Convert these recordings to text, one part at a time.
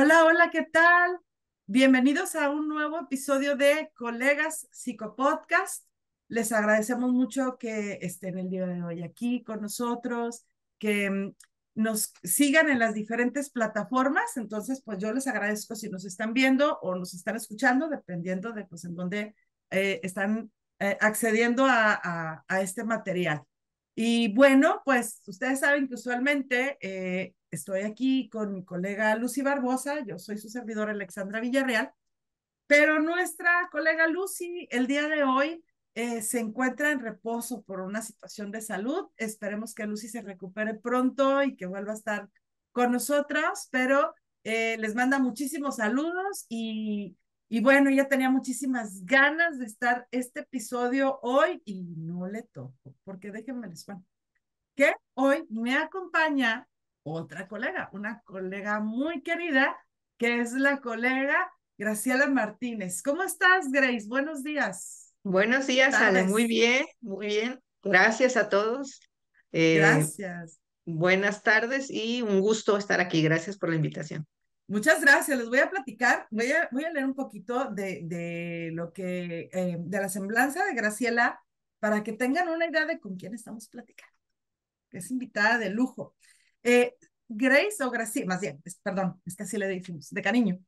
Hola, hola, ¿qué tal? Bienvenidos a un nuevo episodio de Colegas Psicopodcast. Les agradecemos mucho que estén el día de hoy aquí con nosotros, que nos sigan en las diferentes plataformas. Entonces, pues yo les agradezco si nos están viendo o nos están escuchando, dependiendo de pues en dónde están accediendo a este material. Y bueno, pues ustedes saben que usualmente estoy aquí con mi colega Lucy Barbosa, yo soy su servidora Alexandra Villarreal, pero nuestra colega Lucy el día de hoy se encuentra en reposo por una situación de salud. Esperemos que Lucy se recupere pronto y que vuelva a estar con nosotros, pero les manda muchísimos saludos y bueno, ella tenía muchísimas ganas de estar este episodio hoy y no le toco, porque déjenme les cuento que hoy me acompaña otra colega, una colega muy querida, que es la colega Graciela Martínez. ¿Cómo estás, Grace? Buenos días, Buenos días, Ale. Muy tardes. bien, muy bien. Gracias a todos. Eh, Gracias. Buenas tardes y un gusto estar aquí. Gracias por la invitación. Muchas gracias. Les voy a platicar, voy a leer un poquito de lo que, de la semblanza de Graciela para que tengan una idea de con quién estamos platicando, que es invitada de lujo. Eh, Grace o Graciela, más bien, perdón, es que así le decimos, de cariño.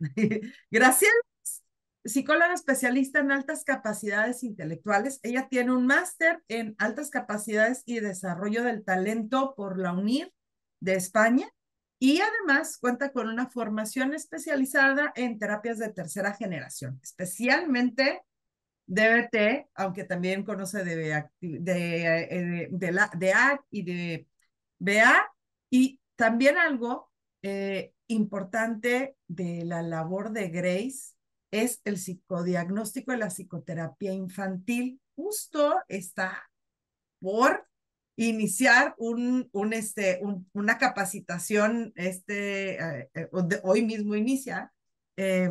Graciela es psicóloga especialista en altas capacidades intelectuales. Ella tiene un máster en altas capacidades y desarrollo del talento por la UNIR de España y además cuenta con una formación especializada en terapias de tercera generación, especialmente DBT, aunque también conoce de AC y de BA, y también algo importante de la labor de Grace es el psicodiagnóstico y la psicoterapia infantil. Justo está por iniciar una capacitación, hoy mismo inicia, eh,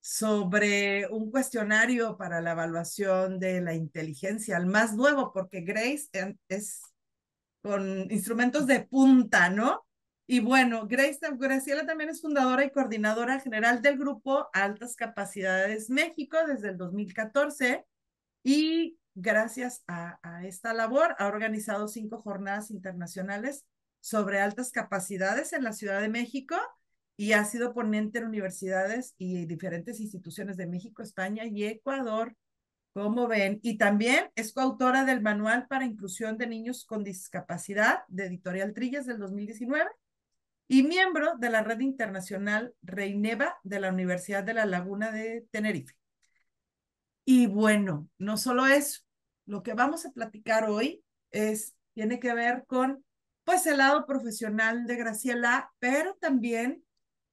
sobre un cuestionario para la evaluación de la inteligencia, el más nuevo, porque Grace es con instrumentos de punta, ¿no? Y bueno, Graciela también es fundadora y coordinadora general del grupo Altas Capacidades México desde el 2014 y gracias esta labor ha organizado 5 jornadas internacionales sobre altas capacidades en la Ciudad de México y ha sido ponente en universidades y diferentes instituciones de México, España y Ecuador, como ven. Y también es coautora del Manual para Inclusión de Niños con Discapacidad de Editorial Trillas del 2019 y miembro de la red internacional Reineva de la Universidad de La Laguna de Tenerife. Y bueno, no solo eso, lo que vamos a platicar hoy tiene que ver con, pues, el lado profesional de Graciela, pero también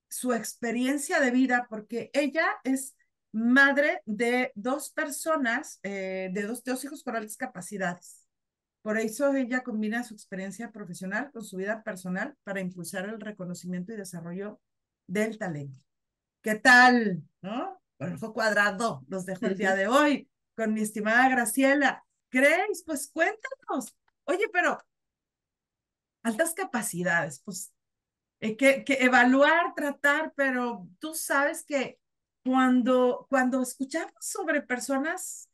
su experiencia de vida, porque ella es madre de 2 personas, de dos hijos con altas capacidades. Por eso ella combina su experiencia profesional con su vida personal para impulsar el reconocimiento y desarrollo del talento. ¿Qué tal? ¿No? Con ojo cuadrado, los dejo el día Ujú. de hoy con mi estimada Graciela. Grace, pues cuéntanos. Oye, pero altas capacidades, pues que evaluar, tratar, pero tú sabes que cuando escuchamos sobre personas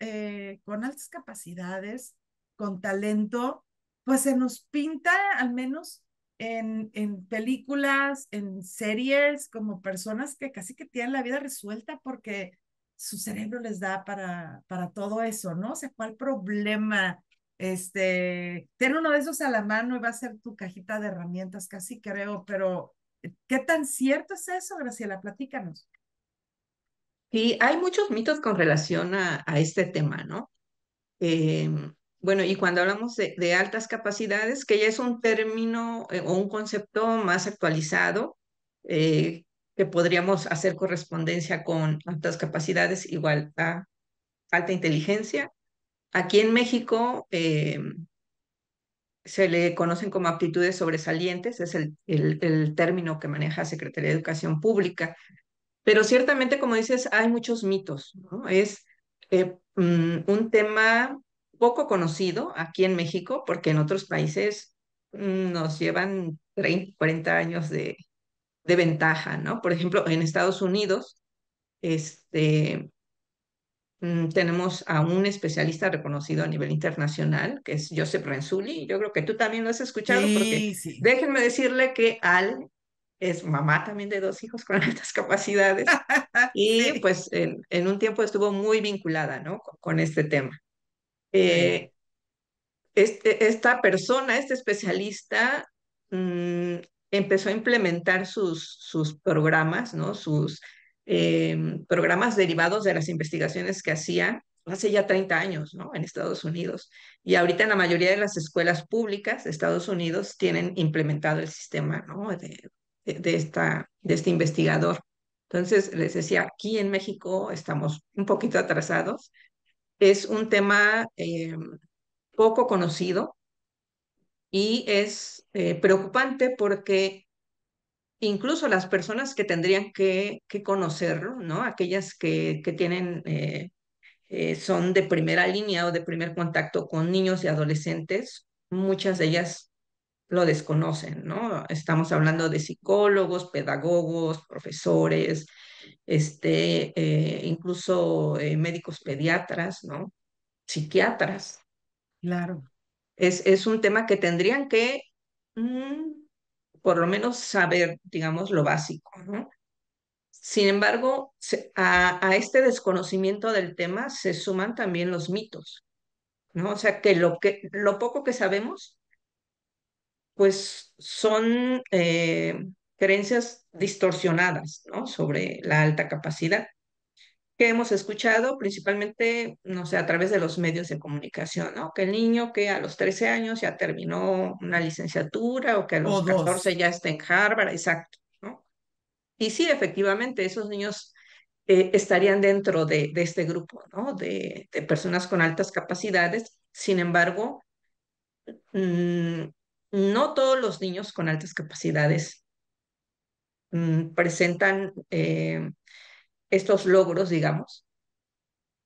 con altas capacidades, con talento, pues se nos pinta, al menos en películas, en series, como personas que casi que tienen la vida resuelta porque su cerebro les da para todo eso, ¿no? O sea, ¿cuál problema? Ten uno de esos a la mano y va a ser tu cajita de herramientas, casi creo, pero ¿qué tan cierto es eso, Graciela? Platícanos. Y hay muchos mitos con relación a este tema, ¿no? Eh, bueno, y cuando hablamos de altas capacidades, que ya es un término o un concepto más actualizado, que podríamos hacer correspondencia con altas capacidades igual a alta inteligencia. Aquí en México, se le conocen como aptitudes sobresalientes, es el término que maneja Secretaría de Educación Pública, pero ciertamente, como dices, hay muchos mitos, ¿no? Es un tema poco conocido aquí en México, porque en otros países nos llevan 30, 40 años de ventaja, ¿no? Por ejemplo, en Estados Unidos, este, tenemos a un especialista reconocido a nivel internacional, que es Joseph Renzulli. Yo creo que tú también lo has escuchado porque Sí, sí. déjenme decirle que Al es mamá también de dos hijos con altas capacidades y Sí, pues en un tiempo estuvo muy vinculada, ¿no? con este tema. sí, Eh, esta persona, este especialista, mm, empezó a implementar sus programas, ¿no? Sus programas derivados de las investigaciones que hacía hace ya 30 años, ¿no? En Estados Unidos. Y ahorita en la mayoría de las escuelas públicas de Estados Unidos tienen implementado el sistema, ¿no? De este investigador. Entonces, les decía, aquí en México estamos un poquito atrasados. Es un tema poco conocido y es preocupante porque incluso las personas que tendrían que conocerlo, ¿no? Aquellas que tienen, son de primera línea o de primer contacto con niños y adolescentes, muchas de ellas lo desconocen, ¿no? Estamos hablando de psicólogos, pedagogos, profesores, incluso médicos pediatras, ¿no? Psiquiatras. claro. Es un tema que tendrían que mm, por lo menos saber, digamos, lo básico, ¿no? Sin embargo, a este desconocimiento del tema se suman también los mitos, ¿no? O sea, que lo poco que sabemos, pues son creencias distorsionadas, ¿no? Sobre la alta capacidad que hemos escuchado principalmente, no sé, a través de los medios de comunicación, ¿no? Que el niño que a los 13 años ya terminó una licenciatura o que a O los 14 dos. ya está en Harvard, exacto, ¿no? Y sí, efectivamente, esos niños estarían dentro de este grupo, ¿no? De personas con altas capacidades. Sin embargo, mm, no todos los niños con altas capacidades presentan estos logros, digamos,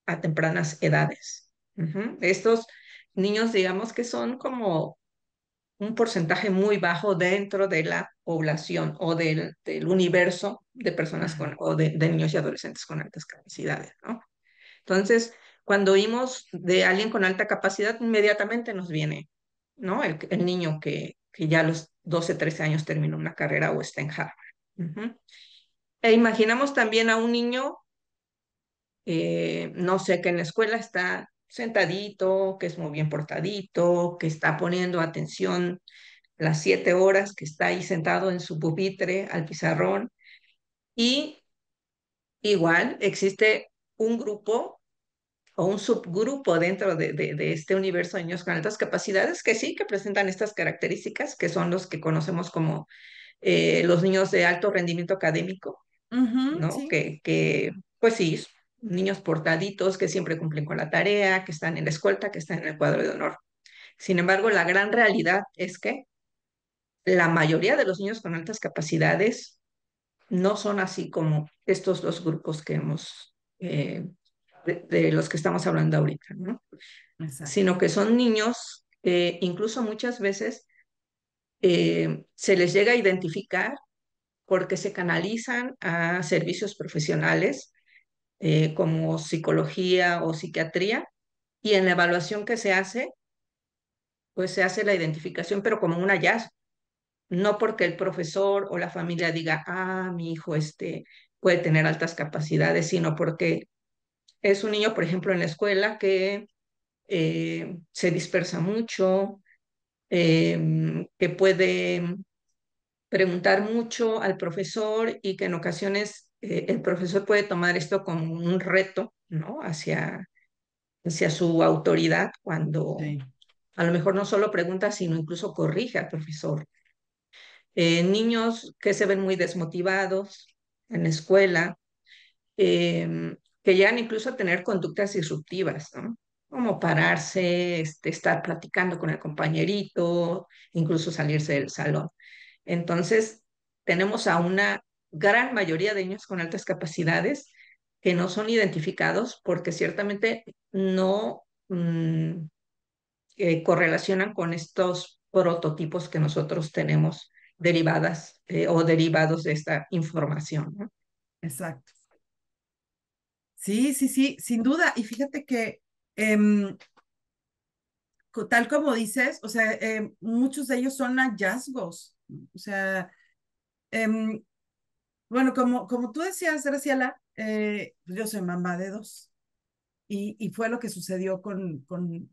a tempranas edades. Ujú. Estos niños, digamos que son como un porcentaje muy bajo dentro de la población o del universo de personas Ajá. o de niños y adolescentes con altas capacidades, ¿no? Entonces, cuando oímos de alguien con alta capacidad, inmediatamente nos viene, ¿no? El niño que ya a los 12 13 años terminó una carrera o está en Harvard. Ujú. E imaginamos también a un niño, no sé, que en la escuela está sentadito, que es muy bien portadito, que está poniendo atención las 7 horas, que está ahí sentado en su pupitre al pizarrón. Y igual existe un grupo o un subgrupo dentro de este universo de niños con altas capacidades que sí, que presentan estas características, que son los que conocemos como los niños de alto rendimiento académico, Ujú, ¿no? sí, Pues sí, niños portaditos que siempre cumplen con la tarea, que están en la escolta, que están en el cuadro de honor. Sin embargo, la gran realidad es que la mayoría de los niños con altas capacidades no son así como estos dos grupos que hemos, de los que estamos hablando ahorita, ¿no? exacto. Sino que son niños que incluso muchas veces se les llega a identificar porque se canalizan a servicios profesionales como psicología o psiquiatría, y en la evaluación que se hace, pues se hace la identificación, pero como un hallazgo, no porque el profesor o la familia diga, ah, mi hijo puede tener altas capacidades, sino porque es un niño, por ejemplo, en la escuela que se dispersa mucho, que puede preguntar mucho al profesor y que en ocasiones el profesor puede tomar esto como un reto, ¿no? Hacia su autoridad cuando Sí. a lo mejor no solo pregunta, sino incluso corrige al profesor. Niños que se ven muy desmotivados en la escuela, que llegan incluso a tener conductas disruptivas, ¿no? Como pararse, estar platicando con el compañerito, incluso salirse del salón. Entonces, tenemos a una gran mayoría de niños con altas capacidades que no son identificados porque ciertamente no correlacionan con estos prototipos que nosotros tenemos derivadas o derivados de esta información, ¿no? Exacto. Sí, sí, sí, sin duda. Y fíjate que em, tal como dices, o sea, muchos de ellos son hallazgos. O sea, em, bueno, como tú decías, Graciela, pues yo soy mamá de dos. Y fue lo que sucedió con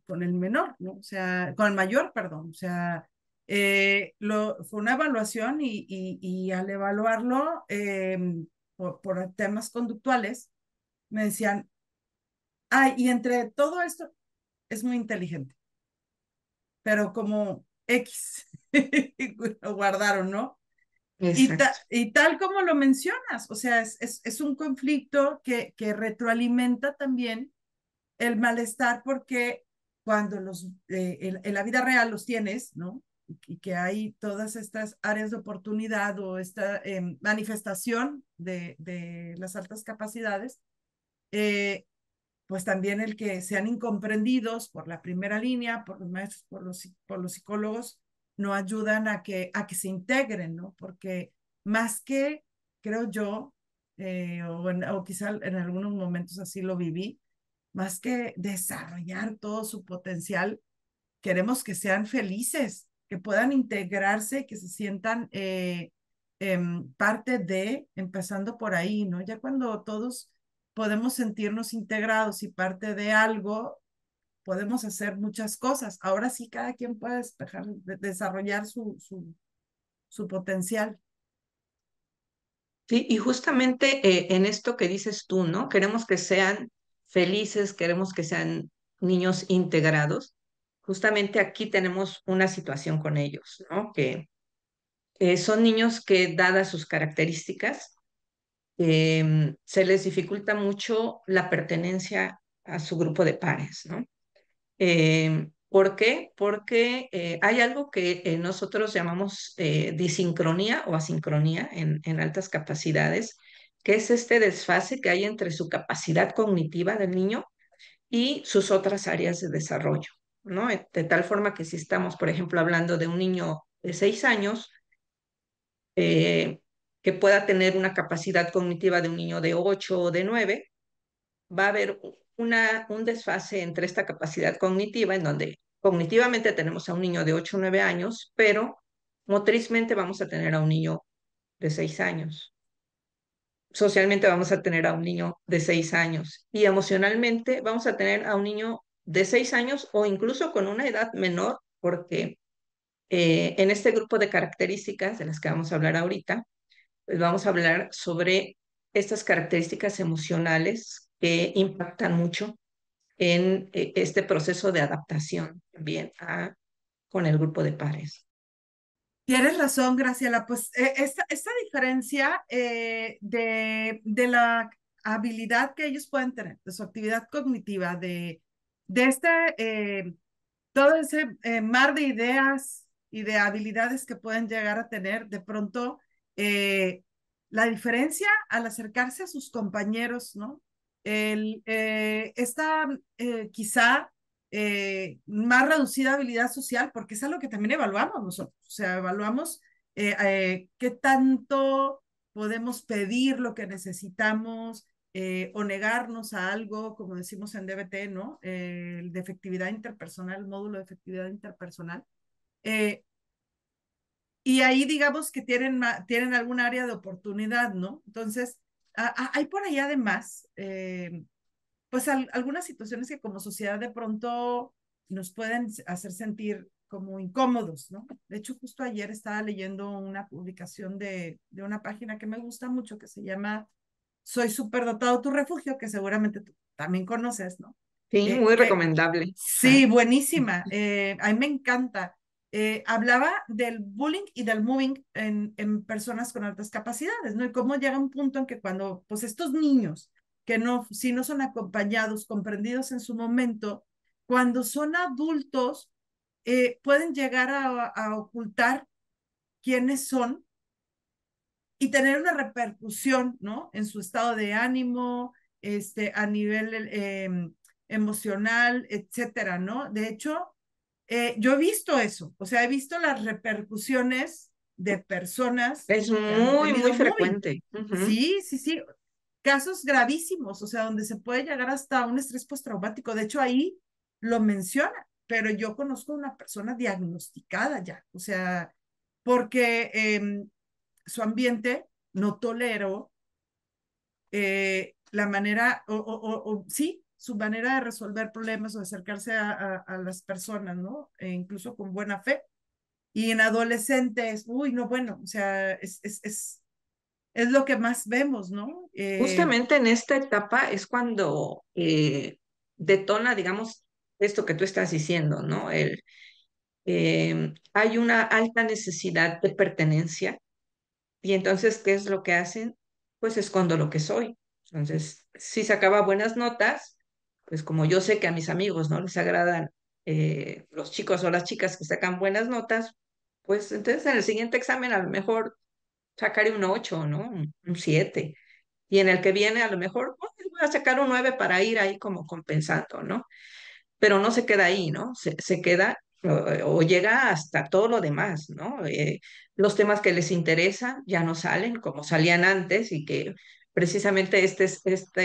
el menor, ¿no? O sea, con el mayor, perdón. O sea, fue una evaluación y al evaluarlo por temas conductuales, me decían, ay, y entre todo esto es muy inteligente, pero como X, lo guardaron, ¿no? Exacto. Y tal como lo mencionas, o sea, es un conflicto que retroalimenta también el malestar porque cuando en la vida real los tienes, ¿no? Y que hay todas estas áreas de oportunidad o esta manifestación de las altas capacidades, eh, pues también el que sean incomprendidos por la primera línea, por los maestros, por los psicólogos, no ayudan a que se integren, ¿no? Porque más que, creo yo, o quizá en algunos momentos así lo viví, más que desarrollar todo su potencial, queremos que sean felices, que puedan integrarse, que se sientan parte de, empezando por ahí, ¿no? Ya cuando todos podemos sentirnos integrados y parte de algo, podemos hacer muchas cosas. Ahora sí, cada quien puede desarrollar su potencial. Sí, y justamente en esto que dices tú, ¿no? Queremos que sean felices, queremos que sean niños integrados. Justamente aquí tenemos una situación con ellos, ¿no? Que son niños que, dadas sus características, se les dificulta mucho la pertenencia a su grupo de pares, ¿no? ¿Por qué? Porque hay algo que nosotros llamamos disincronía o asincronía en altas capacidades, que es este desfase que hay entre su capacidad cognitiva del niño y sus otras áreas de desarrollo, ¿no? De tal forma que si estamos, por ejemplo, hablando de un niño de 6 años, eh, que pueda tener una capacidad cognitiva de un niño de 8 o de 9, va a haber un desfase entre esta capacidad cognitiva, en donde cognitivamente tenemos a un niño de 8 o 9 años, pero motrizmente vamos a tener a un niño de 6 años. Socialmente vamos a tener a un niño de 6 años y emocionalmente vamos a tener a un niño de 6 años o incluso con una edad menor, porque en este grupo de características de las que vamos a hablar ahorita, pues vamos a hablar sobre estas características emocionales que impactan mucho en este proceso de adaptación también con el grupo de pares. Tienes razón, Graciela. Pues esta diferencia de la habilidad que ellos pueden tener, de su actividad cognitiva, de todo ese mar de ideas y de habilidades que pueden llegar a tener, de pronto, eh, la diferencia al acercarse a sus compañeros, ¿no? Esta quizá más reducida habilidad social, porque es algo que también evaluamos nosotros, o sea, evaluamos qué tanto podemos pedir lo que necesitamos, o negarnos a algo, como decimos en DBT, ¿no? El de efectividad interpersonal, el módulo de efectividad interpersonal. Eh, y ahí digamos que tienen algún área de oportunidad, ¿no? Entonces, hay por ahí además, pues algunas situaciones que como sociedad de pronto nos pueden hacer sentir como incómodos, ¿no? De hecho, justo ayer estaba leyendo una publicación de una página que me gusta mucho que se llama Soy superdotado tu refugio, que seguramente tú también conoces, ¿no? Sí, muy Que recomendable. sí, buenísima. A mí me encanta. Hablaba del bullying y del moving en personas con altas capacidades, ¿no? Y cómo llega un punto en que cuando, pues estos niños, que no, si no son acompañados, comprendidos en su momento, cuando son adultos, pueden llegar a ocultar quiénes son y tener una repercusión, ¿no? En su estado de ánimo, a nivel emocional, etcétera, ¿no? De hecho, yo he visto eso, o sea, he visto las repercusiones de personas Es que han muy, muy tenido moving. frecuente. Ujú. Sí, sí, sí. Casos gravísimos, o sea, donde se puede llegar hasta un estrés postraumático. De hecho, ahí lo menciona, pero yo conozco a una persona diagnosticada ya, o sea, porque su ambiente no toleró la manera, sí, su manera de resolver problemas o de acercarse a las personas, ¿no? Incluso con buena fe. Y en adolescentes, uy, no, bueno, o sea, es lo que más vemos, ¿no? Justamente en esta etapa es cuando detona, digamos, esto que tú estás diciendo, ¿no? Hay una alta necesidad de pertenencia y entonces, ¿qué es lo que hacen? Pues escondo lo que soy. Entonces, si sacaba buenas notas, pues como yo sé que a mis amigos no les agradan los chicos o las chicas que sacan buenas notas, pues entonces en el siguiente examen a lo mejor sacaré un 8, ¿no? Un 7. Y en el que viene a lo mejor voy a sacar un 9 para ir ahí como compensando, ¿no? Pero no se queda ahí, ¿no? Se queda o llega hasta todo lo demás, ¿no? Los temas que les interesan ya no salen como salían antes y que precisamente este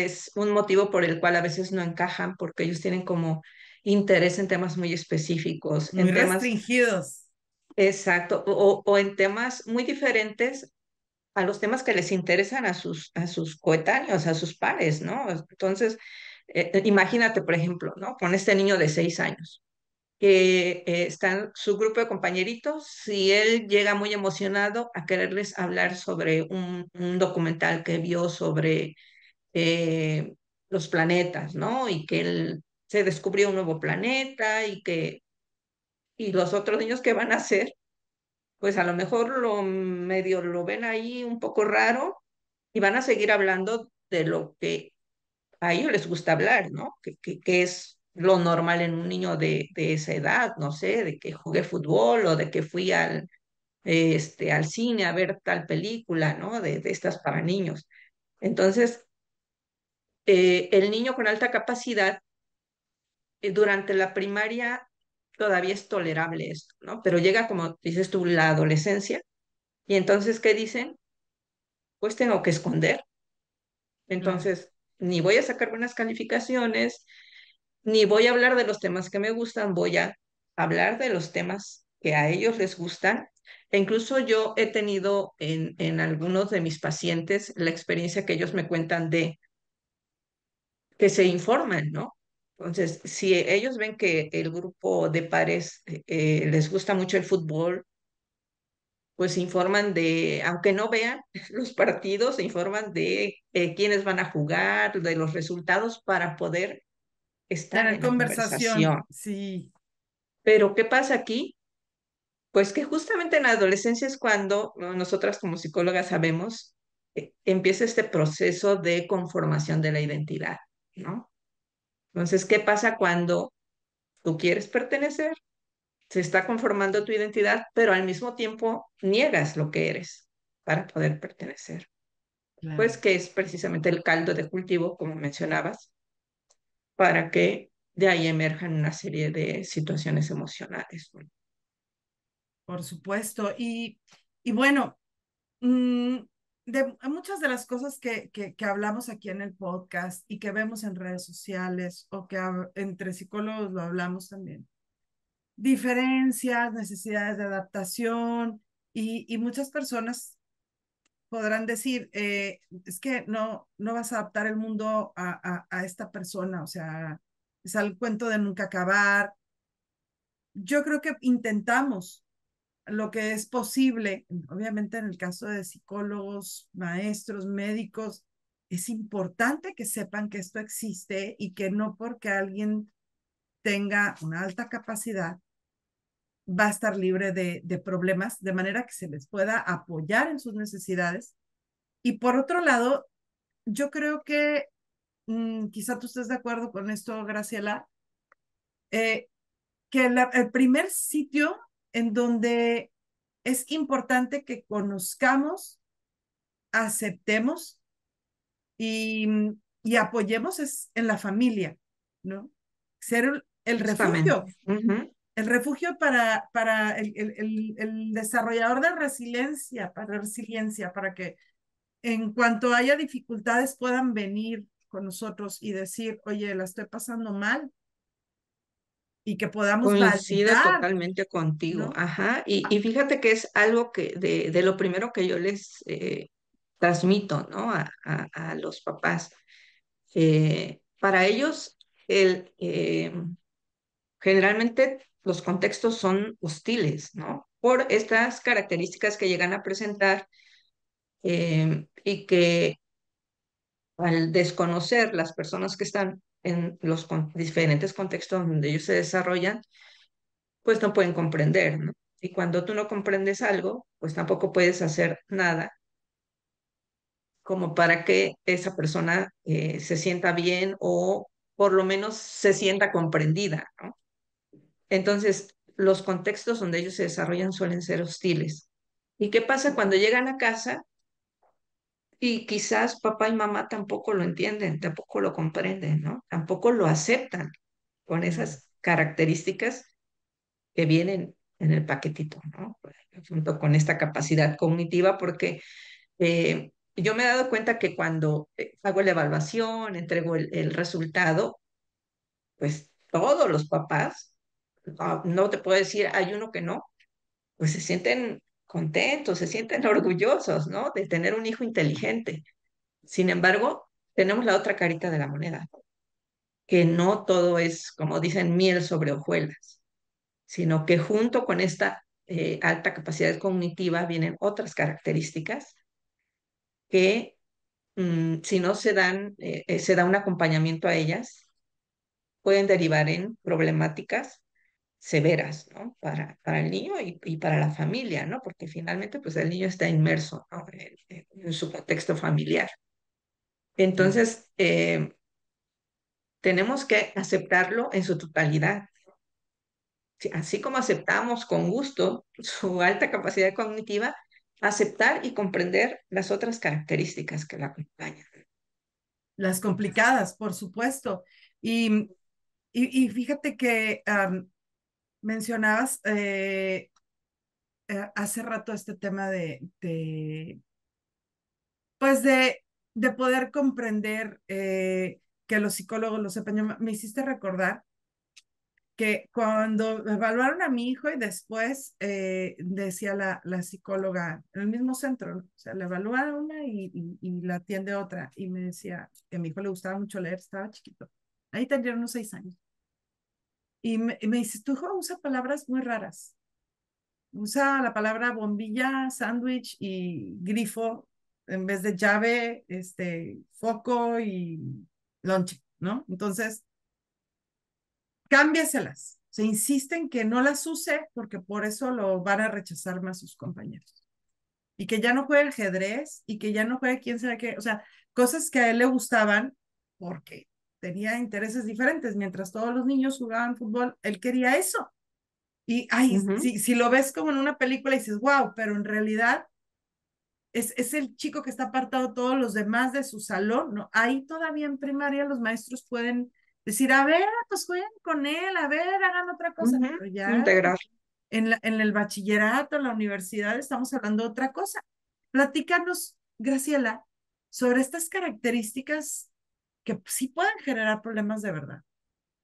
es un motivo por el cual a veces no encajan porque ellos tienen como interés en temas muy específicos, muy en temas, restringidos. exacto, o en temas muy diferentes a los temas que les interesan a sus coetáneos, a sus pares, ¿no? Entonces, imagínate, por ejemplo, ¿no? Con este niño de 6 años, que está en su grupo de compañeritos, si él llega muy emocionado a quererles hablar sobre un documental que vio sobre eh, los planetas, ¿no? Y que él se descubrió un nuevo planeta y los otros niños que van a hacer, pues a lo mejor lo medio lo ven ahí un poco raro y van a seguir hablando de lo que a ellos les gusta hablar, ¿no? Que es lo normal en un niño de esa edad, no sé, de que jugué fútbol o de que fui al cine a ver tal película, ¿no? De estas para niños. Entonces, el niño con alta capacidad, durante la primaria todavía es tolerable esto, ¿no? Pero llega, como dices tú, la adolescencia y entonces, ¿qué dicen? Pues tengo que esconder. Claro, Entonces, ni voy a sacar buenas calificaciones, ni voy a hablar de los temas que me gustan, voy a hablar de los temas que a ellos les gustan. E incluso yo he tenido en algunos de mis pacientes la experiencia que ellos me cuentan de que se informan, ¿no? Entonces, si ellos ven que el grupo de pares les gusta mucho el fútbol, pues se informan de, aunque no vean los partidos, se informan de quiénes van a jugar, de los resultados para poder estar tener en la conversación, conversación. sí, Pero ¿qué pasa aquí? Pues que justamente en la adolescencia es cuando, ¿no?, nosotras como psicólogas sabemos, empieza este proceso de conformación de la identidad, ¿no? Entonces, ¿qué pasa cuando tú quieres pertenecer? Se está conformando tu identidad, pero al mismo tiempo niegas lo que eres para poder pertenecer. claro. Pues que es precisamente el caldo de cultivo, como mencionabas, para que de ahí emerjan una serie de situaciones emocionales, ¿no? Por supuesto. Y bueno, mm, de muchas de las cosas que hablamos aquí en el podcast y que vemos en redes sociales o que entre psicólogos lo hablamos también, diferencias, necesidades de adaptación y muchas personas podrán decir, es que no vas a adaptar el mundo a esta persona, o sea, es el cuento de nunca acabar. Yo creo que intentamos lo que es posible, obviamente en el caso de psicólogos, maestros, médicos, es importante que sepan que esto existe y que no porque alguien tenga una alta capacidad va a estar libre de problemas, de manera que se les pueda apoyar en sus necesidades. Y por otro lado, yo creo que quizá tú estés de acuerdo con esto, Graciela, eh, que el primer sitio en donde es importante que conozcamos, aceptemos y, y apoyemos es en la familia, ¿no? Ser el Justamente. refugio, Ujú. el refugio para el desarrollador de resiliencia, para que en cuanto haya dificultades puedan venir con nosotros y decir, oye, la estoy pasando mal y que podamos Coincido validar, totalmente contigo, ¿no? ajá, y fíjate que es algo que de lo primero que yo les transmito, ¿no? A los papás. Para ellos, generalmente los contextos son hostiles, ¿no? Por estas características que llegan a presentar y que al desconocer las personas que están en los diferentes contextos donde ellos se desarrollan, pues no pueden comprender, ¿no? Y cuando tú no comprendes algo, pues tampoco puedes hacer nada como para que esa persona se sienta bien o por lo menos se sienta comprendida, ¿no? Entonces, los contextos donde ellos se desarrollan suelen ser hostiles. ¿Y qué pasa cuando llegan a casa y quizás papá y mamá tampoco lo entienden, tampoco lo comprenden, ¿no? Tampoco lo aceptan con Mm. esas características que vienen en el paquetito, ¿no? Junto con esta capacidad cognitiva, porque yo me he dado cuenta que cuando hago la evaluación, entrego el resultado, pues todos los papás, no te puedo decir, hay uno que no, pues se sienten contentos, se sienten orgullosos, ¿no? De tener un hijo inteligente. Sin embargo, tenemos la otra carita de la moneda, que no todo es, como dicen, miel sobre hojuelas, sino que junto con esta alta capacidad cognitiva vienen otras características que si no se dan, se da un acompañamiento a ellas, pueden derivar en problemáticas severas, ¿no? Para el niño y para la familia, ¿no? Porque finalmente, pues el niño está inmerso, ¿no? En su contexto familiar. Sí. Entonces, tenemos que aceptarlo en su totalidad. Sí, así como aceptamos con gusto su alta capacidad cognitiva, aceptar y comprender las otras características que la acompañan. Las complicadas, por supuesto. Y, y fíjate que mencionabas hace rato este tema pues de poder comprender que los psicólogos lo sepan. Me hiciste recordar que cuando evaluaron a mi hijo y después decía la psicóloga en el mismo centro, ¿no? O sea, le evalúa una y la atiende otra. Y me decía que a mi hijo le gustaba mucho leer, estaba chiquito. Ahí tendría unos 6 años. Y me dice, tu hijo usa palabras muy raras. Usa la palabra bombilla, sándwich y grifo en vez de llave, foco y lonche, ¿no? Entonces, cámbiaselas. Se insiste en que no las use porque por eso lo van a rechazar más sus compañeros. Y que ya no juegue ajedrez y que ya no juegue quién sabe qué. O sea, cosas que a él le gustaban porque tenía intereses diferentes. Mientras todos los niños jugaban fútbol, él quería eso. Y, ay, Ujú. si lo ves como en una película y dices, wow, pero en realidad es el chico que está apartado de todos los demás de su salón, ¿no? Ahí todavía en primaria los maestros pueden decir, a ver, pues jueguen con él, a ver, hagan otra cosa, Ujú. pero ya Integrar. en el bachillerato, en la universidad, estamos hablando de otra cosa. Platícanos, Graciela, sobre estas características que sí pueden generar problemas de verdad.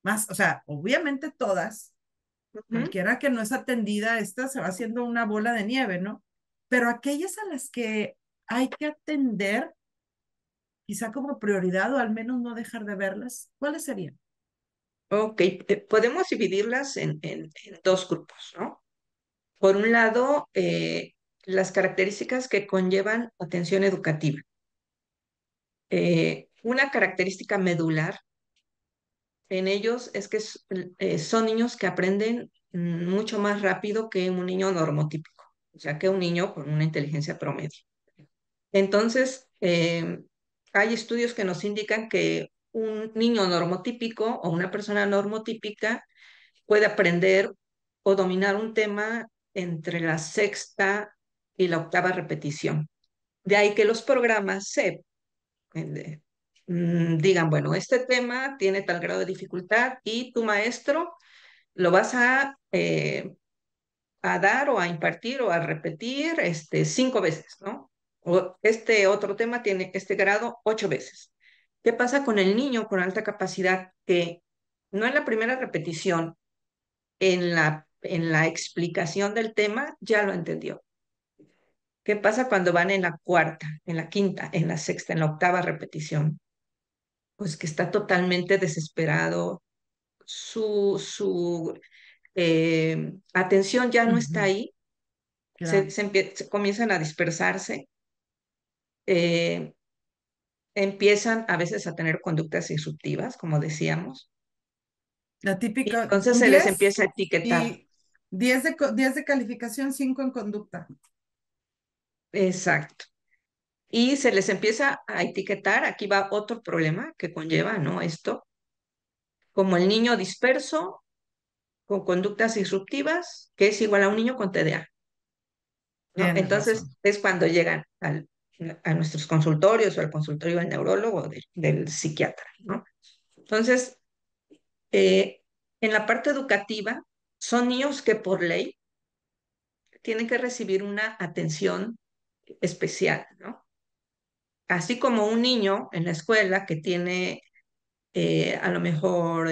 Más, o sea, obviamente todas, Ujú. cualquiera que no es atendida, esta se va haciendo una bola de nieve, ¿no? Pero aquellas a las que hay que atender, quizá como prioridad o al menos no dejar de verlas, ¿cuáles serían? Ok, podemos dividirlas en dos grupos, ¿no? Por un lado, las características que conllevan atención educativa. Una característica medular en ellos es que son niños que aprenden mucho más rápido que un niño normotípico, o sea, que un niño con una inteligencia promedio. Entonces, hay estudios que nos indican que un niño normotípico o una persona normotípica puede aprender o dominar un tema entre la sexta y la octava repetición. De ahí que los programas SEP digan, bueno, este tema tiene tal grado de dificultad y tu maestro lo vas a dar o a impartir o a repetir 5 veces, ¿no? O este otro tema tiene este grado 8 veces. ¿Qué pasa con el niño con alta capacidad que no en la primera repetición, en la explicación del tema, ya lo entendió? ¿Qué pasa cuando van en la cuarta, en la quinta, en la sexta, en la octava repetición? Pues que está totalmente desesperado, su atención ya no está Ujú, ahí, claro. se comienzan a dispersarse, eh, empiezan a veces a tener conductas disruptivas, como decíamos, La y típica, entonces un se les 10 empieza a etiquetar. y 10 de calificación, 5 en conducta. Exacto. Y se les empieza a etiquetar, aquí va otro problema que conlleva, ¿no? Esto, como el niño disperso con conductas disruptivas, que es igual a un niño con TDA, ¿no? Tienes Entonces razón. es cuando llegan a nuestros consultorios o al consultorio del neurólogo o del psiquiatra, ¿no? Entonces, eh, en la parte educativa, son niños que por ley tienen que recibir una atención especial, ¿no? Así como un niño en la escuela que tiene, a lo mejor,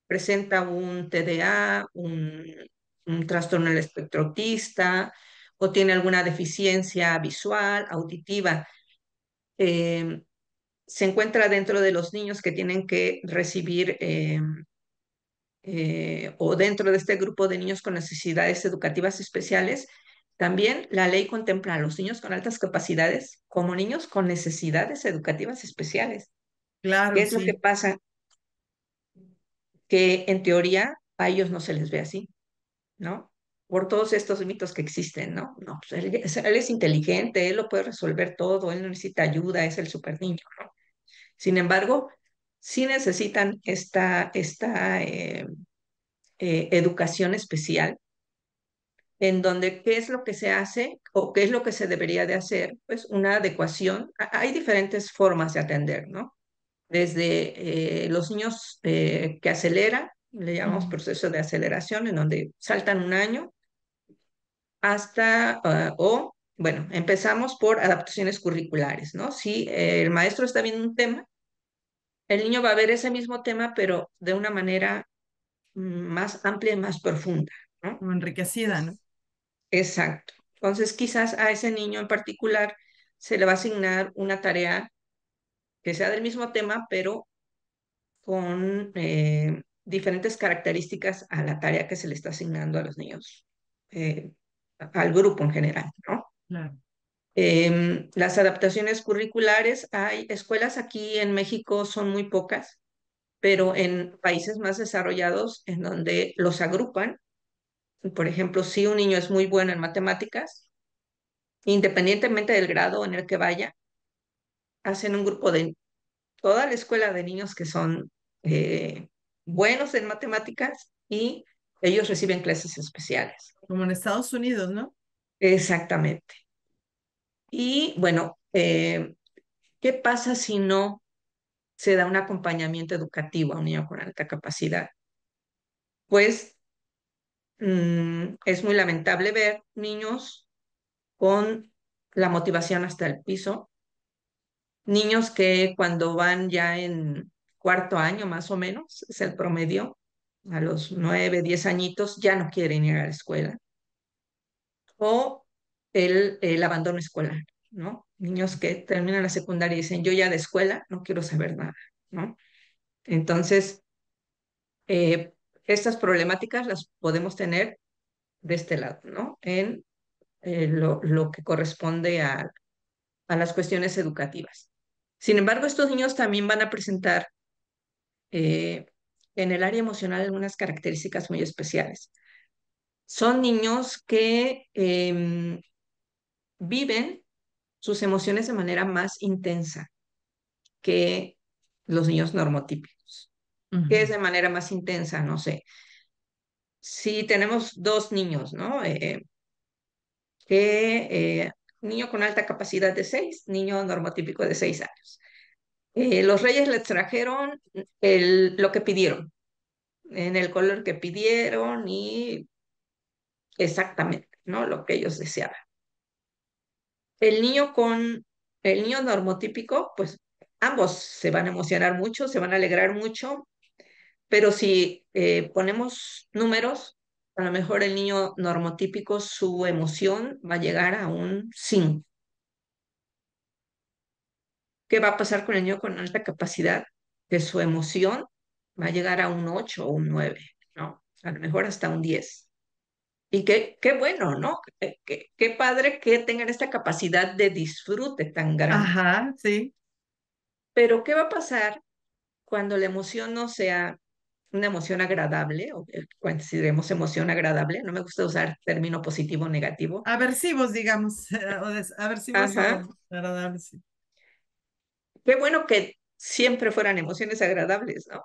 presenta un TDA, un trastorno del espectro autista, o tiene alguna deficiencia visual, auditiva, eh, se encuentra dentro de los niños que tienen que recibir, o dentro de este grupo de niños con necesidades educativas especiales. También la ley contempla a los niños con altas capacidades como niños con necesidades educativas especiales. ¿Qué Claro, es lo que sí. pasa? Que en teoría a ellos no se les ve así, ¿no? Por todos estos mitos que existen, ¿no? No, pues él es inteligente, él lo puede resolver todo, él no necesita ayuda, es el super niño, ¿no? Sin embargo, sí necesitan esta educación especial, en donde qué es lo que se hace o qué es lo que se debería de hacer, pues una adecuación. Hay diferentes formas de atender, ¿no? Desde los niños que aceleran, le llamamos Ujú. proceso de aceleración, en donde saltan un año, hasta, bueno, empezamos por adaptaciones curriculares, ¿no? Si el maestro está viendo un tema, el niño va a ver ese mismo tema, pero de una manera más amplia y más profunda, ¿no? Como enriquecida, ¿no? Exacto. Entonces, quizás a ese niño en particular se le va a asignar una tarea que sea del mismo tema, pero con diferentes características a la tarea que se le está asignando a los niños, al grupo en general, ¿no? Claro. Las adaptaciones curriculares, hay escuelas aquí en México, son muy pocas, pero en países más desarrollados en donde los agrupan. Por ejemplo, si un niño es muy bueno en matemáticas, independientemente del grado en el que vaya, hacen un grupo de toda la escuela de niños que son eh, buenos en matemáticas y ellos reciben clases especiales. Como en Estados Unidos, ¿no? Exactamente. Y bueno, ¿qué pasa si no se da un acompañamiento educativo a un niño con alta capacidad? Pues es muy lamentable ver niños con la motivación hasta el piso, niños que cuando van ya en cuarto año más o menos, es el promedio, a los 9, 10 añitos ya no quieren ir a la escuela, o el abandono escolar, ¿no? Niños que terminan la secundaria y dicen, yo ya de escuela no quiero saber nada, ¿no? Entonces, eh, estas problemáticas las podemos tener de este lado, ¿no? En lo que corresponde a las cuestiones educativas. Sin embargo, estos niños también van a presentar eh, en el área emocional algunas características muy especiales. Son niños que viven sus emociones de manera más intensa que los niños normotípicos. ¿Qué es Ujú. de manera más intensa? No sé. Si tenemos dos niños, ¿no? Niño con alta capacidad de 6, niño normotípico de 6 años. Los reyes les trajeron lo que pidieron. en el color que pidieron y exactamente, ¿no? Lo que ellos deseaban. El niño con el niño normotípico, pues ambos se van a emocionar mucho, se van a alegrar mucho, pero si ponemos números, a lo mejor el niño normotípico, su emoción va a llegar a un 5. ¿Qué va a pasar con el niño con alta capacidad? Que su emoción va a llegar a un 8 o un 9, ¿no? A lo mejor hasta un 10. Y qué bueno, ¿no? Qué padre que tengan esta capacidad de disfrute tan grande. Ajá, sí. Pero ¿qué va a pasar cuando la emoción no sea una emoción agradable, o que consideremos emoción agradable? No me gusta usar término positivo o negativo. Aversivos, digamos, aversivos Ajá. o agradables, sí. Qué bueno que siempre fueran emociones agradables, ¿no?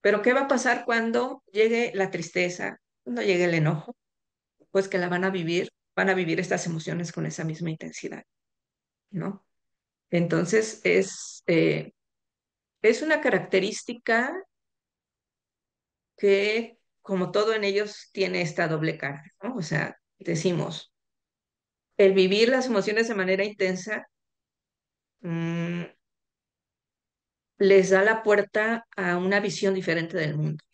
Pero ¿qué va a pasar cuando llegue la tristeza, cuando llegue el enojo? Pues que la van a vivir estas emociones con esa misma intensidad, ¿no? Entonces es una característica que, como todo en ellos, tiene esta doble cara, ¿no? O sea, decimos, el vivir las emociones de manera intensa mm, les da la puerta a una visión diferente del mundo,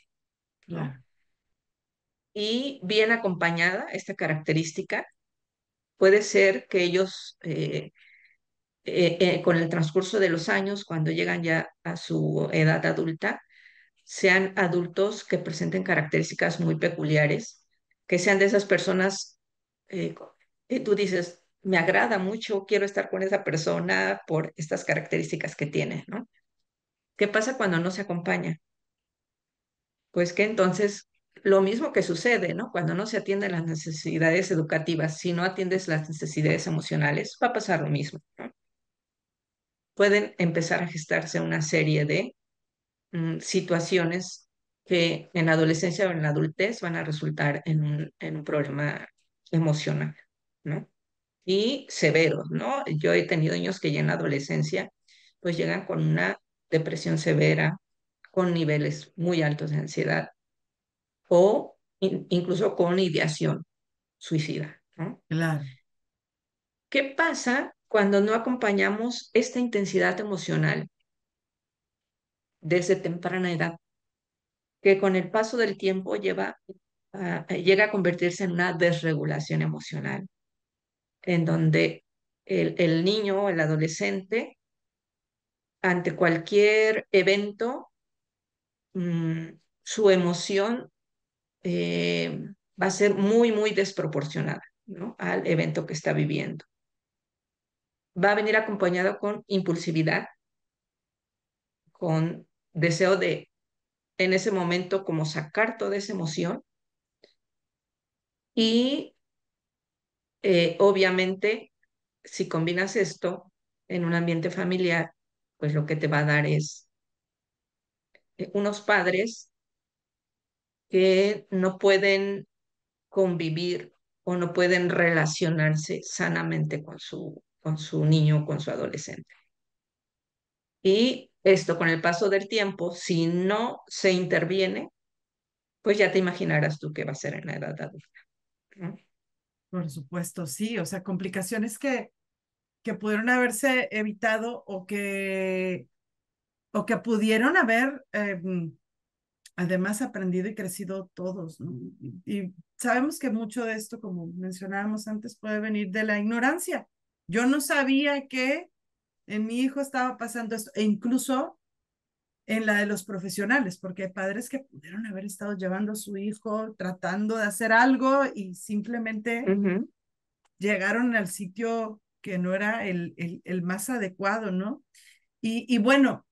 ¿no? Claro, Y bien acompañada, esta característica puede ser que ellos, con el transcurso de los años, cuando llegan ya a su edad adulta, sean adultos que presenten características muy peculiares, que sean de esas personas que tú dices, me agrada mucho, quiero estar con esa persona por estas características que tiene, ¿no? ¿Qué pasa cuando no se acompaña? Pues que entonces lo mismo que sucede, ¿no? Cuando no se atienden las necesidades educativas, si no atiendes las necesidades emocionales, va a pasar lo mismo, ¿no? Pueden empezar a gestarse una serie de situaciones que en la adolescencia o en la adultez van a resultar en un problema emocional, ¿no? Y severos, ¿no? Yo he tenido niños que ya en la adolescencia pues llegan con una depresión severa, con niveles muy altos de ansiedad o incluso con ideación suicida, ¿no? claro, ¿Qué pasa cuando no acompañamos esta intensidad emocional desde temprana edad? Que con el paso del tiempo llega a convertirse en una desregulación emocional, en donde el niño o el adolescente, ante cualquier evento, su emoción va a ser muy, muy desproporcionada, ¿no? Al evento que está viviendo. Va a venir acompañado con impulsividad, con deseo de, en ese momento, como sacar toda esa emoción y obviamente, si combinas esto en un ambiente familiar, pues lo que te va a dar es unos padres que no pueden convivir o no pueden relacionarse sanamente con su niño o con su adolescente. Y esto con el paso del tiempo, si no se interviene, pues ya te imaginarás tú qué va a ser en la edad adulta, ¿no? por supuesto, sí. O sea, complicaciones que pudieron haberse evitado o que pudieron haber además aprendido y crecido todos, ¿no? Y sabemos que mucho de esto, como mencionábamos antes, puede venir de la ignorancia. Yo no sabía que en mi hijo estaba pasando esto, e incluso en la de los profesionales, porque hay padres que pudieron haber estado llevando a su hijo tratando de hacer algo y simplemente Ujú. llegaron al sitio que no era el más adecuado, ¿no? Y bueno,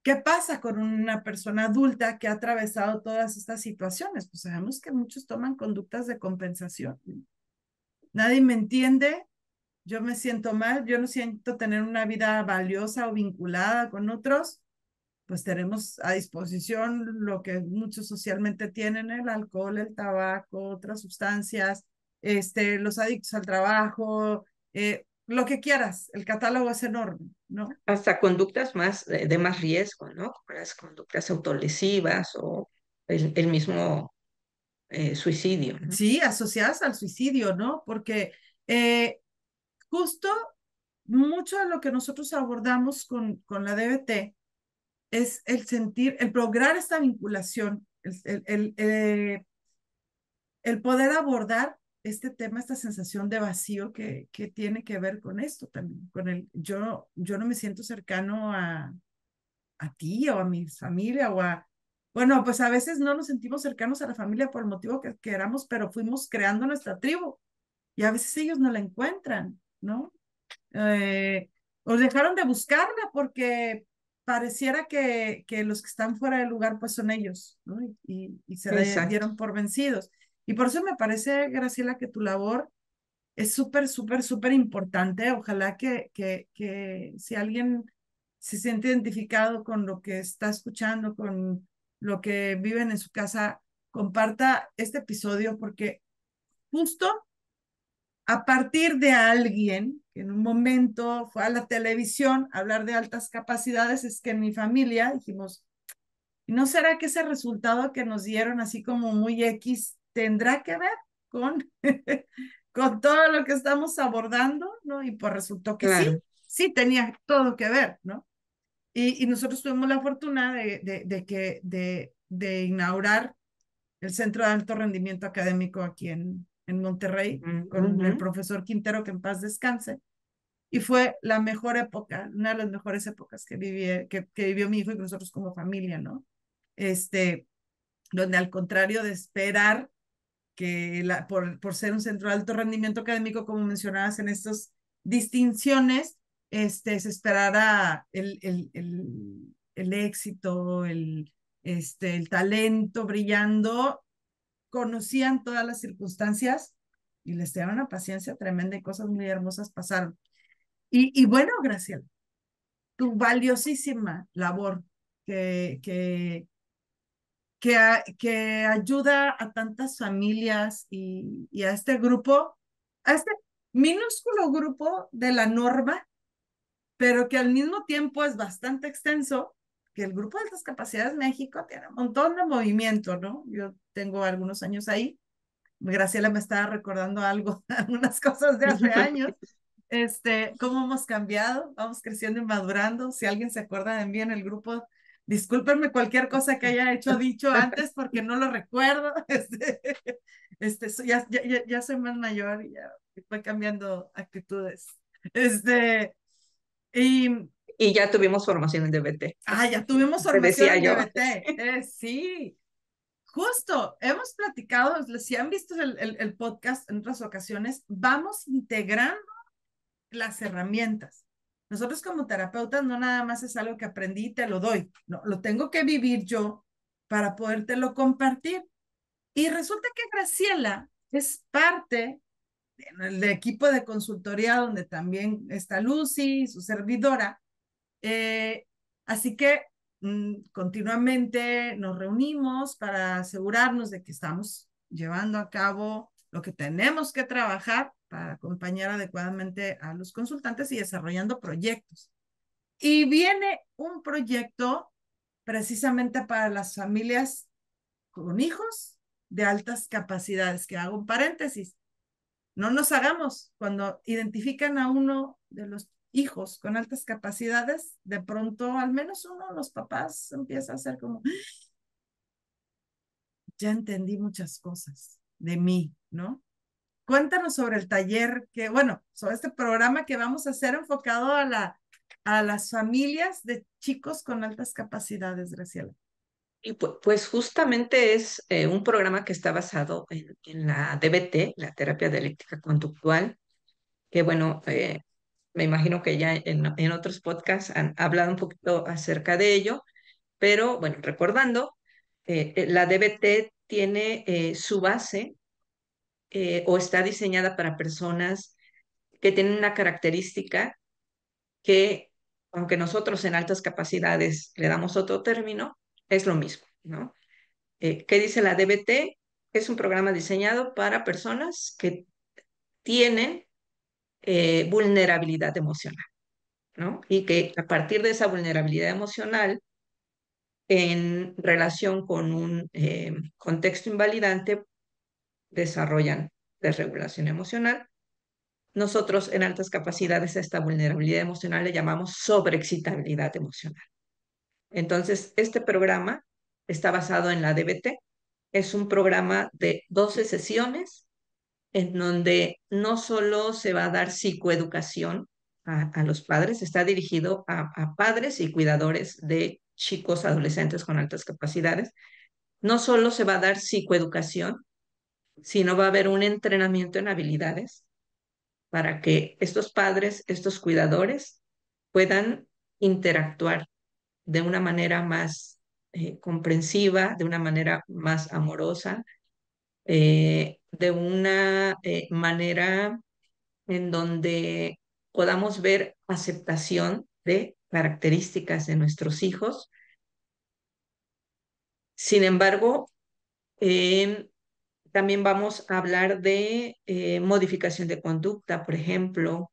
¿qué pasa con una persona adulta que ha atravesado todas estas situaciones? Pues sabemos que muchos toman conductas de compensación. Nadie me entiende, yo me siento mal, yo no siento tener una vida valiosa o vinculada con otros, pues tenemos a disposición lo que muchos socialmente tienen, el alcohol, el tabaco, otras sustancias, los adictos al trabajo, lo que quieras, el catálogo es enorme, ¿no? Hasta conductas más de más riesgo, ¿no? Como las conductas autolesivas o... el mismo suicidio, ¿no? Sí, asociadas al suicidio, ¿no? Porque eh, justo mucho de lo que nosotros abordamos con la DBT es el sentir, el lograr esta vinculación, el poder abordar este tema, esta sensación de vacío que tiene que ver con esto también, con el yo no me siento cercano a ti o a mi familia o a, bueno, pues a veces no nos sentimos cercanos a la familia por el motivo que queramos, pero fuimos creando nuestra tribu y a veces ellos no la encuentran, ¿no? eh, o dejaron de buscarla porque pareciera que los que están fuera del lugar pues son ellos, ¿no? Y se Exacto. dieron por vencidos. Y por eso me parece, Graciela, que tu labor es súper, súper, súper importante. Ojalá que si alguien se siente identificado con lo que está escuchando, con lo que viven en su casa, comparta este episodio porque justo a partir de alguien que en un momento fue a la televisión a hablar de altas capacidades, es que en mi familia dijimos, ¿no será que ese resultado que nos dieron así como muy X tendrá que ver con, con todo lo que estamos abordando? ¿No? Y pues resultó que sí, Claro. sí tenía todo que ver, ¿no? Y nosotros tuvimos la fortuna de inaugurar el Centro de Alto Rendimiento Académico aquí en Monterrey, con el Ujú. profesor Quintero, que en paz descanse. Y fue la mejor época, una de las mejores épocas que vivió mi hijo y nosotros como familia, ¿no? Este, donde al contrario de esperar por ser un centro de alto rendimiento académico, como mencionabas en estas distinciones, se esperara el éxito, el talento brillando, conocían todas las circunstancias y les tenían una paciencia tremenda y cosas muy hermosas pasaron. Y bueno, Graciela, tu valiosísima labor que, que, que ayuda a tantas familias y a este grupo, a este minúsculo grupo de la norma, pero que al mismo tiempo es bastante extenso, que el Grupo de Altas Capacidades México tiene un montón de movimiento, ¿no? Yo tengo algunos años ahí. Graciela me estaba recordando algo, algunas cosas de hace años. Cómo hemos cambiado, vamos creciendo y madurando. Si alguien se acuerda de mí en el grupo, discúlpenme cualquier cosa que haya hecho dicho antes porque no lo recuerdo. Ya soy más mayor y ya voy cambiando actitudes. Este, y Y ya tuvimos formación en DBT, ya tuvimos te formación decía en yo. DBT. Sí, justo, hemos platicado, si han visto el podcast en otras ocasiones, vamos integrando las herramientas. Nosotros como terapeutas no nada más es algo que aprendí y te lo doy, no, lo tengo que vivir yo para podértelo compartir. Y resulta que Graciela es parte del equipo de consultoría donde también está Lucy, su servidora, eh, así que continuamente nos reunimos para asegurarnos de que estamos llevando a cabo lo que tenemos que trabajar para acompañar adecuadamente a los consultantes y desarrollando proyectos. Y viene un proyecto precisamente para las familias con hijos de altas capacidades, que hago un paréntesis. No nos hagamos, cuando identifican a uno de los hijos con altas capacidades, de pronto al menos uno de los papás empieza a ser como, ya entendí muchas cosas de mí, ¿no? Cuéntanos sobre el taller bueno, sobre este programa que vamos a hacer enfocado a las familias de chicos con altas capacidades, Graciela. Y pues justamente es un programa que está basado en la DBT, la terapia dialéctica conductual, que bueno, me imagino que ya en otros podcasts han hablado un poquito acerca de ello, pero bueno, recordando, la DBT tiene su base o está diseñada para personas que tienen una característica que, aunque nosotros en altas capacidades le damos otro término, es lo mismo, ¿no? ¿Qué dice la DBT? Es un programa diseñado para personas que tienen vulnerabilidad emocional, ¿no? Y que a partir de esa vulnerabilidad emocional en relación con un contexto invalidante desarrollan desregulación emocional. Nosotros en altas capacidades a esta vulnerabilidad emocional le llamamos sobreexcitabilidad emocional. Entonces, este programa está basado en la DBT. Es un programa de 12 sesiones en donde no solo se va a dar psicoeducación a los padres, está dirigido a padres y cuidadores de chicos, adolescentes con altas capacidades. No solo se va a dar psicoeducación, sino va a haber un entrenamiento en habilidades para que estos padres, estos cuidadores puedan interactuar de una manera más comprensiva, de una manera más amorosa, de una manera en donde podamos ver aceptación de características de nuestros hijos. Sin embargo, eh, también vamos a hablar de modificación de conducta, por ejemplo,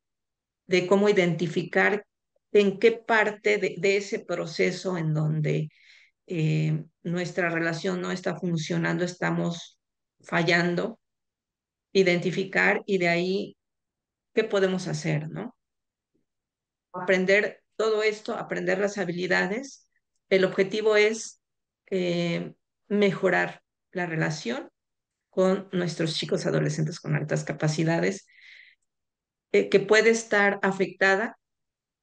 de cómo identificar en qué parte de ese proceso en donde nuestra relación no está funcionando, estamos fallando, identificar y de ahí qué podemos hacer, ¿no? Aprender todo esto, aprender las habilidades. El objetivo es eh, mejorar la relación con nuestros chicos adolescentes con altas capacidades, que puede estar afectada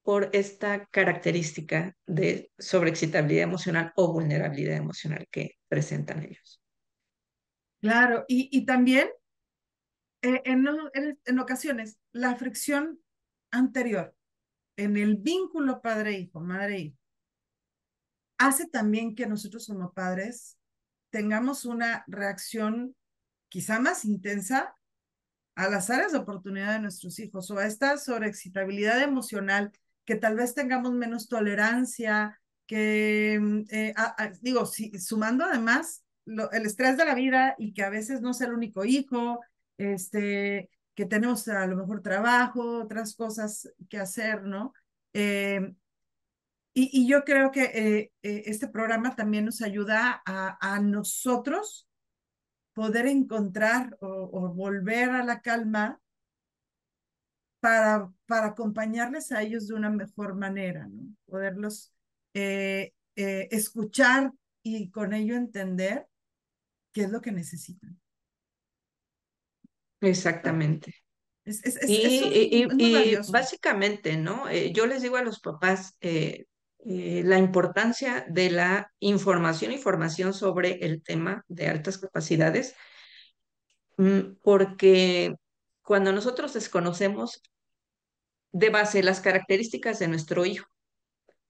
por esta característica de sobreexcitabilidad emocional o vulnerabilidad emocional que presentan ellos. Claro, y también en ocasiones la fricción anterior en el vínculo padre-hijo, madre-hijo, hace también que nosotros como padres tengamos una reacción quizá más intensa a las áreas de oportunidad de nuestros hijos o a esta sobreexcitabilidad emocional, que tal vez tengamos menos tolerancia, que, digo, sumando además el estrés de la vida y que a veces no es el único hijo, que tenemos a lo mejor trabajo, otras cosas que hacer, ¿no? Y yo creo que este programa también nos ayuda a nosotros poder encontrar o volver a la calma para acompañarles a ellos de una mejor manera, ¿no? Poderlos escuchar y con ello entender qué es lo que necesitan. Exactamente. Es muy Y valioso. básicamente, ¿no? Yo les digo a los papás la importancia de la información y formación sobre el tema de altas capacidades, porque cuando nosotros desconocemos de base las características de nuestro hijo,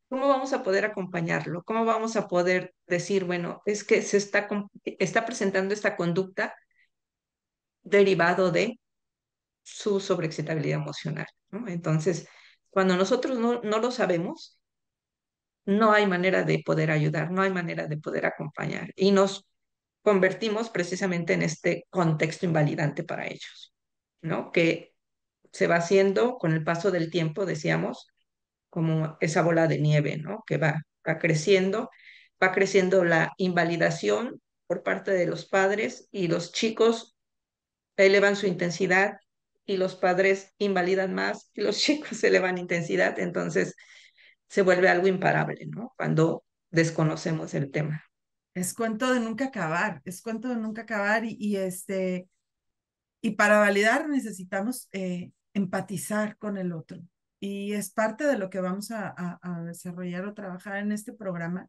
¿cómo vamos a poder acompañarlo? ¿Cómo vamos a poder decir, bueno, es que está presentando esta conducta derivado de su sobreexcitabilidad emocional, ¿no? Entonces, cuando nosotros no lo sabemos, no hay manera de poder ayudar, no hay manera de poder acompañar y nos convertimos precisamente en este contexto invalidante para ellos, ¿no? Que se va haciendo con el paso del tiempo, decíamos, como esa bola de nieve, ¿no? Que va creciendo la invalidación por parte de los padres y los chicos elevan su intensidad y los padres invalidan más y los chicos elevan intensidad, entonces se vuelve algo imparable, ¿no? Cuando desconocemos el tema. Es cuento de nunca acabar, es cuento de nunca acabar y para validar necesitamos empatizar con el otro. Y es parte de lo que vamos a desarrollar o trabajar en este programa,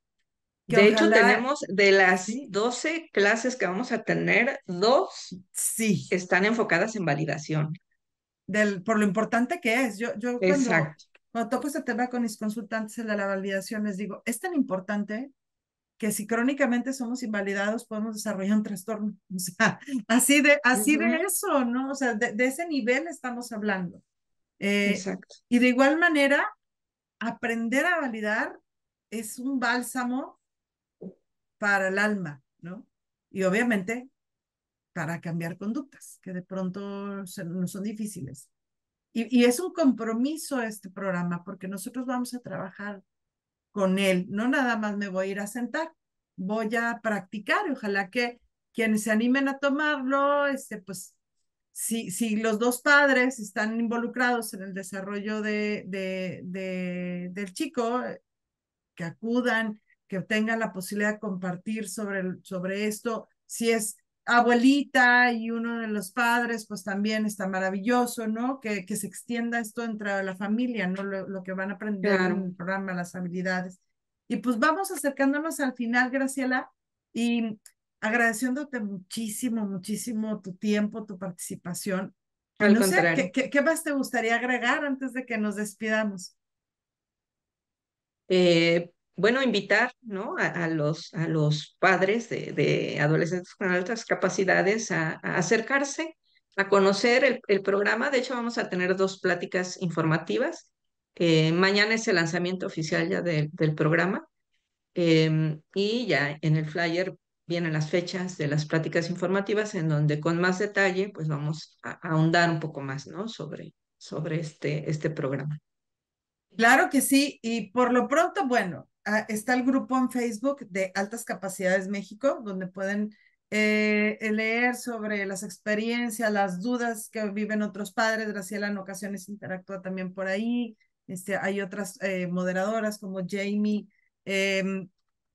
que De hecho, ojalá, tenemos de las sí, 12 clases que vamos a tener, dos sí, están enfocadas en validación. por lo importante que es. Yo Exacto, cuando toco este tema con mis consultantes, el de la validación, les digo, es tan importante que si crónicamente somos invalidados, podemos desarrollar un trastorno. O sea, así de ujú, eso, ¿no? O sea, de ese nivel estamos hablando. Eh, exacto, y de igual manera, aprender a validar es un bálsamo para el alma, ¿no? Y obviamente para cambiar conductas que de pronto no son difíciles. Y es un compromiso este programa porque nosotros vamos a trabajar con él. No nada más me voy a ir a sentar, voy a practicar y ojalá que quienes se animen a tomarlo, pues si los dos padres están involucrados en el desarrollo del chico, que acudan, que tengan la posibilidad de compartir sobre esto. Si es abuelita y uno de los padres, pues también está maravilloso, ¿no? Que se extienda esto entre la familia, ¿no? Lo que van a aprender en Claro, el programa, las habilidades. Y pues vamos acercándonos al final, Graciela, y agradeciéndote muchísimo, muchísimo tu tiempo, tu participación. Y al no sé, contrario. ¿qué más te gustaría agregar antes de que nos despidamos? Bueno, invitar, ¿no? A los padres de adolescentes con altas capacidades a acercarse, a conocer el programa. De hecho, vamos a tener dos pláticas informativas. Mañana es el lanzamiento oficial ya del programa. Y ya en el flyer vienen las fechas de las pláticas informativas en donde con más detalle pues vamos a ahondar un poco más, ¿no? Sobre este programa. Claro que sí, y por lo pronto, bueno, está el grupo en Facebook de Altas Capacidades México, donde pueden leer sobre las experiencias, las dudas que viven otros padres. Graciela en ocasiones interactúa también por ahí. Hay otras moderadoras como Jamie,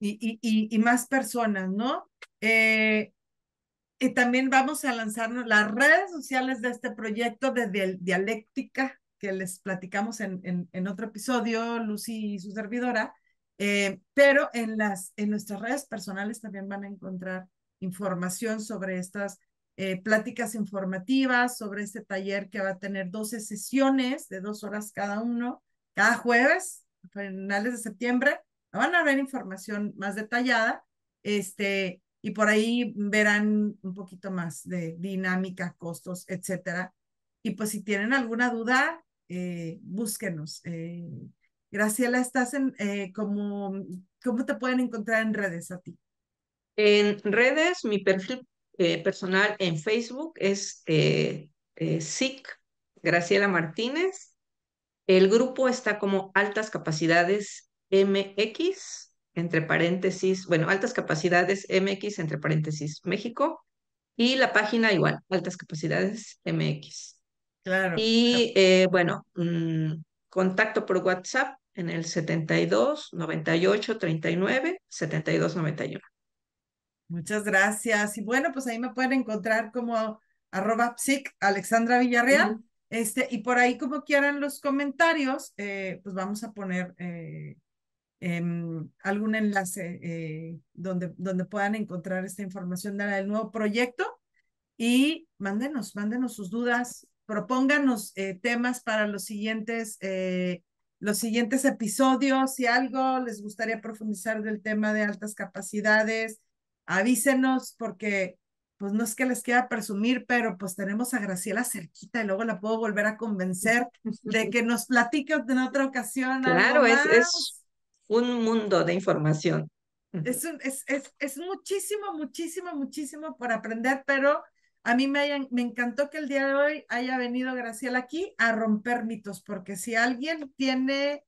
y más personas, ¿no? Eh, y también vamos a lanzarnos las redes sociales de este proyecto de dialéctica que les platicamos en otro episodio, Lucy y su servidora, pero en nuestras redes personales también van a encontrar información sobre estas pláticas informativas, sobre este taller que va a tener 12 sesiones de 2 horas cada uno, cada jueves, a finales de septiembre. Van a ver información más detallada. Y por ahí verán un poquito más de dinámica, costos, etcétera. Y pues si tienen alguna duda, búsquenos. Graciela, estás ¿cómo te pueden encontrar en redes a ti? En redes, mi perfil personal en Facebook es SIC Graciela Martínez. El grupo está como Altas Capacidades MX, entre paréntesis, bueno, Altas Capacidades MX, entre paréntesis, México. Y la página igual, Altas Capacidades MX. Claro. Y bueno, contacto por WhatsApp en el 72 98 39 72 91. Muchas gracias. Y bueno, pues ahí me pueden encontrar como @psic Alexandra Villarreal. Ujú. Y por ahí como quieran los comentarios, pues vamos a poner algún enlace donde puedan encontrar esta información del nuevo proyecto y mándenos sus dudas, propónganos temas para los siguientes episodios. Si algo les gustaría profundizar del tema de altas capacidades, avísenos porque pues no es que les quiera presumir, pero pues tenemos a Graciela cerquita y luego la puedo volver a convencer de que nos platique en otra ocasión algo Claro, es más. un mundo de información. Es, Ujú. un, es muchísimo, muchísimo, muchísimo por aprender, pero a mí me encantó que el día de hoy haya venido Graciela aquí a romper mitos, porque si alguien tiene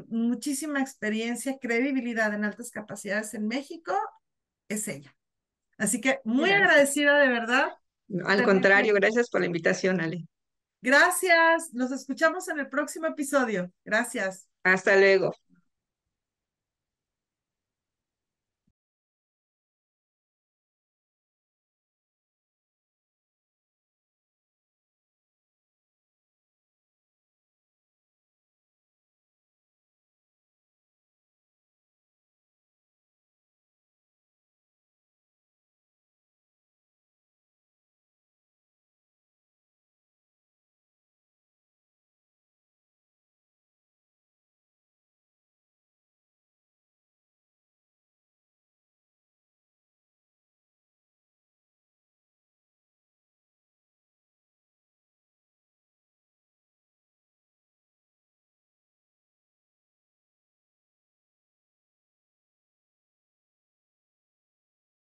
muchísima experiencia, credibilidad en altas capacidades en México, es ella. Así que muy Gracias. agradecida de verdad. No, al contrario, Tenerte. gracias por la invitación, Ale. Gracias. Nos escuchamos en el próximo episodio. Gracias. Hasta luego.